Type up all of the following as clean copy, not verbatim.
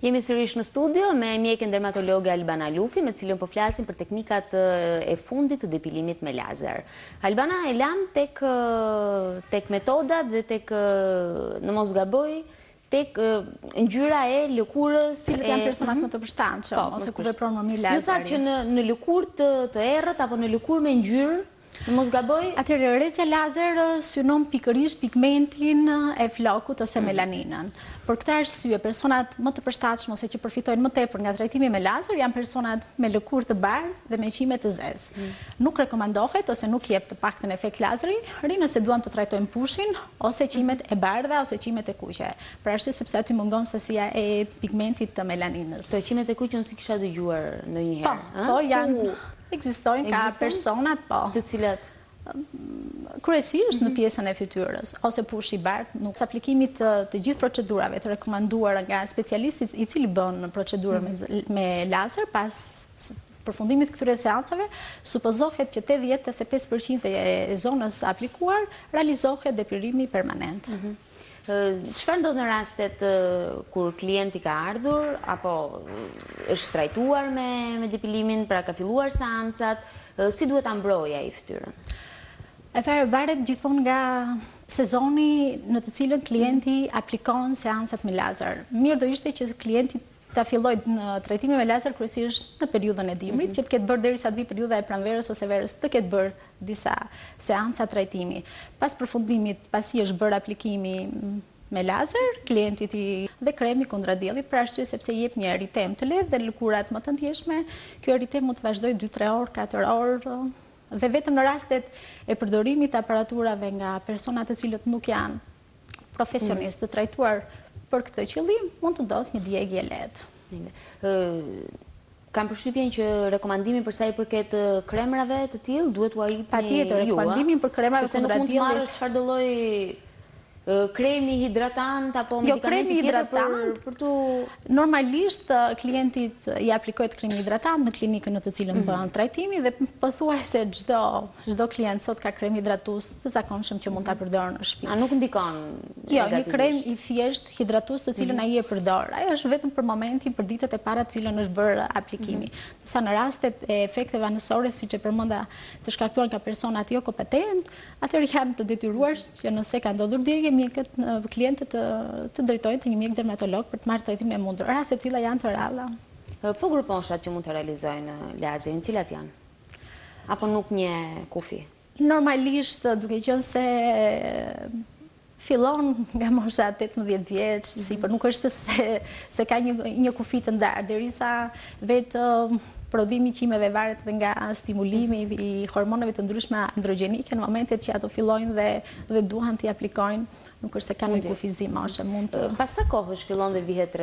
Jemi sërish në studio me mjekën dermatologe Albana Lufi, me cilën po flasim për teknikat e fundit të depilimit me lazer. Albana, e lam tek metodat dhe tek, në mos gaboj, tek ngjyra e lëkurës. Cilët janë personat më të përshtatshëm ose ku vepron më mirë lazeri. Ju sa që në lëkurë të errët apo në lëkurë me ngjyrë, në mos gaboj? Atëherë, rrezja lazer synon pikërisht pigmentin e flokut ose melaninën. Për këtë arsye, personat më të përshtatshëm ose që përfitojnë më tepër nga trajtimi me lazer janë personat me lëkurë të bardhë dhe me qime të zezë. Nuk rekomandohet ose nuk jep të paktën efekt lazeri, nëse duam të trajtojmë pushin ose qimet e bardha ose qimet e kuqe. Për arsye sepse aty mungon sasia e pigmentit të melaninës. So qimet e kuqe unë si kisha dëgjuar ndonjëherë. Po, janë. Ekzistojnë ka personat, po. Të cilat? Kryesisht në pjesën e fytyrës, ose pushi i bardhë. Pas aplikimit të gjithë procedurave të rekomanduara nga specialistit i cili bën procedurën me lazer, pas përfundimit këtyre seancave, supozohet që 80-85% e zonës aplikuar realizohet depilimi permanent. Çfarë ndodh në rastet kur klienti ka ardhur apo është trajtuar me depilimin, pra ka filluar seancat, si duhet ta mbrojë ai fytyrën? Atëherë varet gjithmonë nga sezoni në të cilën klienti aplikon seancat me lazer. Mirë do ishte që klienti ta filloj në trajtime me lazer kryesisht në periudhën e dimrit, që të ketë bërë derisa të vi periudha e pranverës ose verës, të ketë bërë disa seanca trajtimi. Pas përfundimit, pasi është bërë aplikimi me lazer, klientit dhe kremi kundra diellit, për arsye sepse jep një eritem të lehtë dhe lëkurat më të ndjeshme, ky eritem mund të vazhdojë 2-3 orë, 4 orë, dhe vetëm në rastet e përdorimit të aparaturave nga persona të cilët nuk janë profesionistë të trajtuar për këtë qëllim, mund të ndodhë një djegje lehtë. Kam përshtypjen që rekomandimi për sa i përket kremrave të tillë duhet u jepni ju. Patjetër, rekomandimin për kremrave kundra diellit. Sepse nuk mund të marrësh çfarë do lloj kremi hidratant apo medikamenti tjetër për tu... Normalisht, klientit i aplikohet kremi hidratant në klinikën në të cilën bën trajtimi dhe pothuajse çdo klient sot ka krem hidratues të zakonshëm që mund ta përdorë në shtëpi. A nuk ndikon negativisht? Jo, një krem i thjesht hidratues të cilën ai e përdor. Ai është vetëm për momentin, për ditët e para të cilën është bërë aplikimi. Sa në rastet e efekteve anësore, siç e përmenda, të shkaktuar nga personat jo kompetent, atëherë janë të detyruar që nëse ka ndodhur djegje, klientët të drejtojnë të një mjek dermatolog për të marrë trajtimin e mundur. Raste të tilla janë të rralla. Po gruposhat që mund të realizojnë lazerin, cilat janë? Apo nuk një kufi? Normalisht, duke qenë se fillon nga mosha 18 vjeç, sipër nuk është se ka një kufi të ndarë, derisa vetë prodhimi i qimeve varet dhe nga stimulimi i hormoneve të ndryshme androgjenike në momentet që ato fillojnë dhe duan t'i aplikojnë, nuk është se kanë një kufizim moshe, mund të... Pas sa kohësh fillon dhe vihet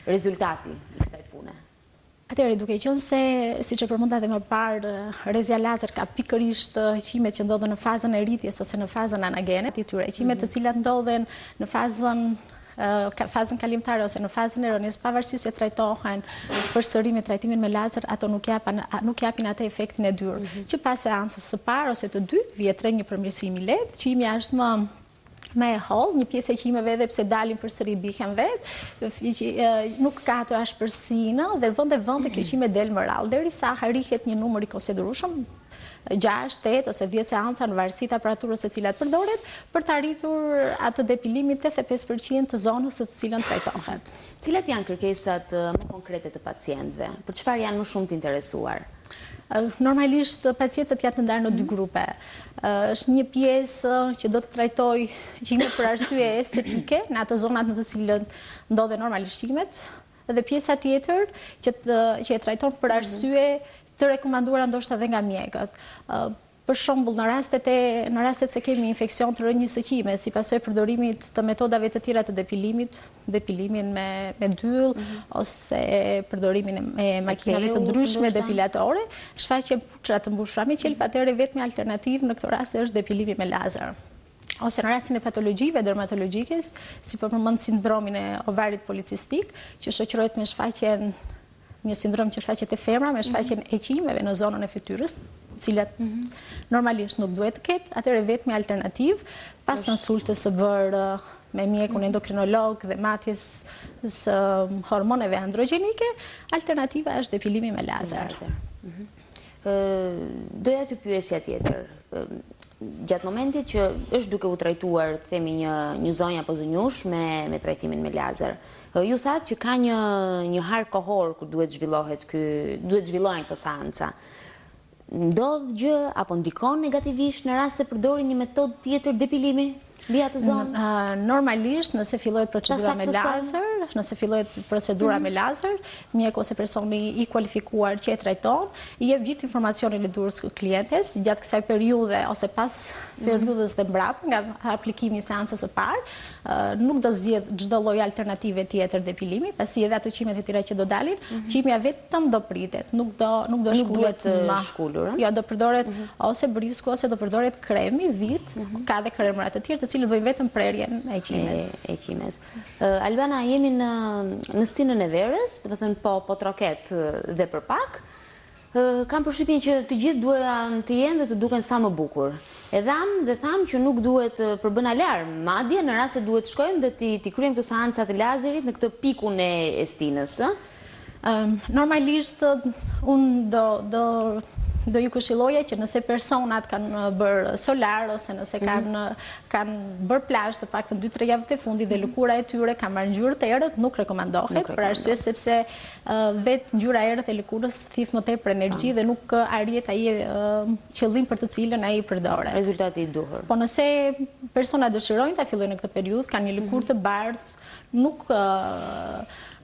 rezultati i kësaj pune? Atëherë, duke qenë se, siç e përmenda edhe më parë, rrezja lazer ka pikërisht qimet që ndodhen në fazën e rritjes ose në fazën anagene të tyre, qimet të cilat ndodhen në fazën kalimtare ose në fazën e rënies, pavarësisht se trajtohen përsëri me trajtimin me lazer, ato nuk japin atë efektin e dyrë. Që pas seancës së parë ose të dytë vjet një përmirësim i lehtë, qimja është më e hollë, një pjesë e qimeve edhe pse dalin përsëri bihen vetë, nuk ka atë ashpërsinë dhe vende kjo qime del më rrallë, derisa arrihet një numër i konsiderueshëm 6, 8 ose 10 seanca në varësi të aparaturës së cilat përdoret për të arritur atë depilimin 85% të zonës së të cilën trajtohet. Cilat janë kërkesat më konkrete të pacientëve? Për çfarë janë më shumë të interesuar? Normalisht pacientët janë të ndarë në 2 grupe. Është një pjesë që do të trajtoj qime për arsye estetike, në ato zonat në të cilën ndodhen normalisht qimet, dhe pjesa tjetër që e trajton për arsye të rekomanduara ndoshta edhe nga mjekët. Për shembull, në rastet se kemi infeksion të rënjës së qimes, si pasojë e përdorimit të metodave të tjera të depilimin me dyll, ose përdorimin e makinave të ndryshme depilatore, shfaqen puçra të mbushura me qelp, atëherë vetmi alternativë në këtë rast është depilimi me lazer. Ose në rastin e patologjive dermatologjike, si përmend sindromin e ovarit policistik, që shoqërohet me shfaqjen një sindrom që shfaqet e femra me shfaqjen e qimeve në zonën e fytyrës, cilat normalisht nuk duhet të ketë, atëherë vetmi alternativë pas konsultës së bërë me mjekun endokrinolog dhe matjes së hormoneve androgjenike, alternativa është depilimi me lazer. Doja të pyesja tjetër. Gjatë momentit që është duke u trajtuar, themi një zonjë apo zënjush me trajtimin me lazer, ju thatë që ka një harë kohor ku duhet zhvillohen këto seanca. Ndodh gjë apo ndikon negativisht në rast se përdorin një metodë tjetër depilimi mbi atë zonë? Normalisht, nëse fillohet procedura me lazer, mjeku ose personi i kualifikuar që e trajton, i jep gjithë informacionin e durës klientes gjatë kësaj periudhe ose pas periudhës dhe mbrapa nga aplikimi i seancës së parë, nuk do zgjedh çdo lloj alternative tjetër depilimi, pasi edhe ato qimet e tjera që do dalin, qimja vetëm do pritet, nuk do shkulet më. Jo, do përdoret ose brisku ose do përdoret kremi, vit, ka dhe kremra të tjerë të cilët bëjnë vetëm prerjen e qimes. Albana, jemi në stinën e verës, dhe më thënë po troket dhe për pak, kam përshtypjen që të gjithë duan të jenë dhe të duken sa më bukur. E tham që nuk duhet përbën alarm, madje në rast se duhet shkojmë dhe t'i kryejmë këto seancat e lazerit në këtë pikun e stinës. Normalisht, unë do ju këshilloja që nëse personat kanë bërë solar ose nëse kanë bërë plazh të paktën 2-3 javët e fundit dhe lëkura e tyre ka marrë ngjyrë të errët, nuk rekomandohet, për arsye sepse vetë ngjyra e errët e lëkurës thith më tepër energji dhe nuk arrihet ai qëllim për të cilën ai përdoret. Rezultati i duhur. Po nëse personat dëshirojnë ta fillojnë në këtë periudhë, kanë një lëkurë të bardhë,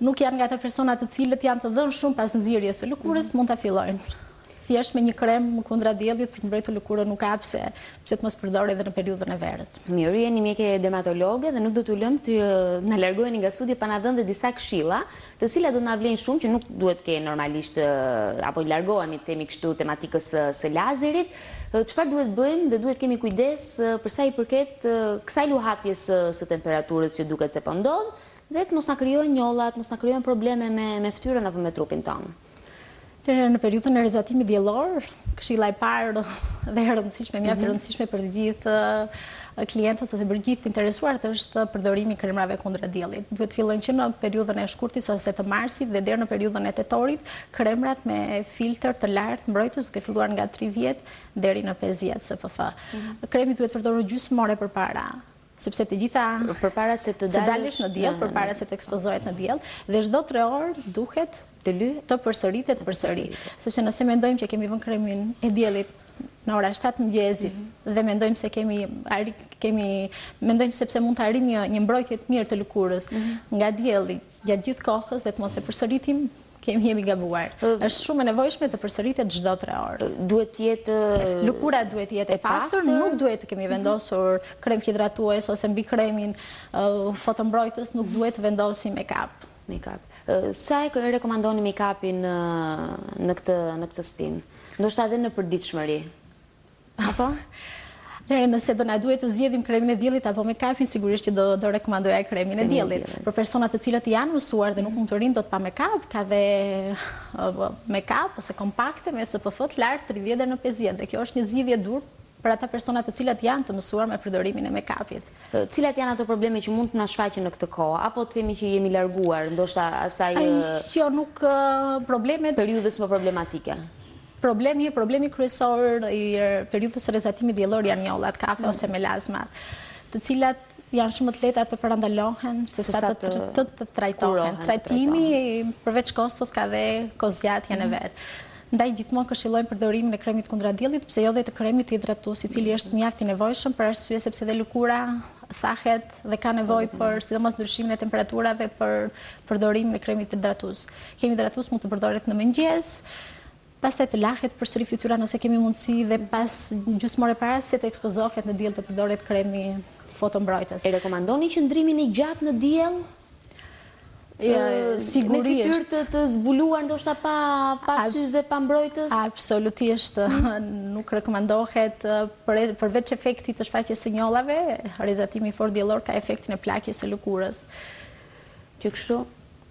nuk janë nga ata personat të cilët janë të dhënë shumë pas nxirjes së lëkurës, mund ta fillojnë. Thjesht me një krem kundra diellit për të mbrojtur lëkurën nuk ka pse të mos përdorë edhe në periudhën e verës. Mirë, jeni mjeke dermatologe dhe nuk do t'u lëm të na largoheni nga studio pa na dhënë disa këshilla, të cilat do na vlejnë shumë që nuk duhet ke normalisht apo largohemi themi kështu tematikës së lazerit. Çfarë duhet bëjmë dhe duhet kemi kujdes për sa i përket kësaj luhatjes së temperaturës që duket se po ndodh, dhe të mos na krijojnë njollat, mos na krijojnë probleme me fytyrën apo me trupin tonë. Në periudhën e rizatimit diellor, këshilla e parë dhe e rëndësishme, mjaft e rëndësishme për të gjithë klientët ose për gjithë interesuarët është përdorimi i kremrave kundra diellit. Duhet fillojnë që në periudhën e shkurtit ose të marsit dhe deri në periudhën e tetorit, kremrat me filtr të lartë mbrojtës duke filluar nga 30 deri në 50 SPF. Kremi duhet përdorur gjysmore përpara, sepse të gjitha përpara se të dalësh në diell, përpara se të ekspozohet në diell, dhe çdo 3 orë duhet të përsëritet përsëri. Sepse nëse mendojmë që kemi vënë kremin e diellit në ora 7 mëngjesit dhe mendojmë se mendojmë sepse mund të arrijmë një mbrojtje të mirë të lëkurës nga dielli gjatë gjithë kohës dhe të mos e përsëritim, jemi gabuar. Është shumë e nevojshme të përsëritet çdo 3 orë. Duhet të jetë lëkura duhet të jetë e pastër, nuk duhet të kemi vendosur krem hidratues ose mbi kremin fotombrojtës nuk duhet të vendosim make-up. Sa e rekomandoni make-upin në këtë stinë? Ndoshta edhe në përditshmëri. Apo? Nëse do na duhet të zgjedhim kremin e diellit apo make-upin, sigurisht që do rekomandoja kremin e diellit. Për personat të cilët janë mësuar dhe nuk mund të rinë dot pa make-up, ka dhe make-up ose kompakte me SPF të lartë 30 deri në 50 dhe kjo është një zgjidhje dur për ata personat të cilat janë të mësuar me përdorimin e make-upit. Cilat janë ato probleme që mund të na shfaqen në këtë kohë, apo të themi që jemi larguar, ndoshta asaj nuk problemet periudhës më problematike? Problemi kryesor i periudhës së rizatimit diellor janë njollat, kafe ose melazmat, të cilat janë shumë të lehta të parandalohen se sa të trajtohen. Trajtimi përveç kostos ka dhe kozgjatjen e vet. Ndaj gjithmonë këshillojmë përdorimin e kremit kundra diellit, pse jo dhe të kremit hidratues, i cili është mjaft i nevojshëm për arsye sepse dhe lëkura thahet dhe ka nevojë për sidomos ndryshimin e temperaturave për përdorimin e kremit hidratues. Kremi hidratues mund të përdoret në mëngjes, pastaj të lahet përsëri fytyra nëse kemi mundësi dhe pas gjysmore para se të ekspozohet në diell të përdoret kremi fotombrojtës. E rekomandoni qëndrimin e gjatë në diell? Sigurisht. Me fytyrë të zbuluar ndoshta pa syze dhe pa mbrojtës? Absolutisht. Nuk rekomandohet përveç efektit të shfaqjes së njollave, rizatimi i fortë diellor ka efektin e plakjes së lëkurës. Që kështu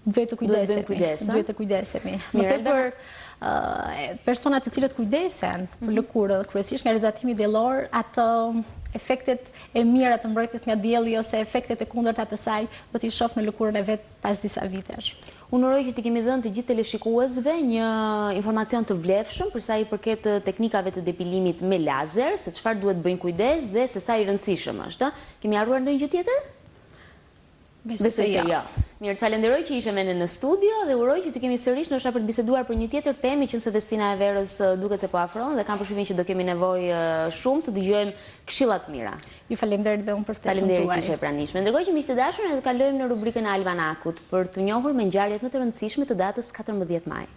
duhet të kujdesemi. Më tepër personat të cilët kujdesen për lëkurën, kryesisht nga rizatimi diellor, atë efektet e mira të mbrojtjes nga dielli ose efektet e kundërta të saj do t'i shoh në lëkurën e vet pas disa vitesh. Unë uroj që t'i kemi dhënë të gjithë teleshikuesve një informacion të vlefshëm për sa i përket teknikave të depilimit me lazer, se çfarë duhet bëjnë kujdes dhe se sa i rëndësishëm është. Kemi harruar ndonjë gjë tjetër? Besoj se ja. Mirë, të falenderoj që ishe me ne në studio dhe uroj që të kemi sërish ndoshta për të biseduar për një tjetër temë që se Destina e Verës duket se po afron dhe kam përshtypjen që do kemi nevojë shumë të dëgjojmë këshilla të mira. Ju falenderoj dhe unë për ftesën tuaj. Faleminderit që ishe e pranishme. Ndërkohë që miq të dashur, ne do kalojmë në rubrikën e Almanakut për të njohur me ngjarjet më të rëndësishme të datës 14 maj.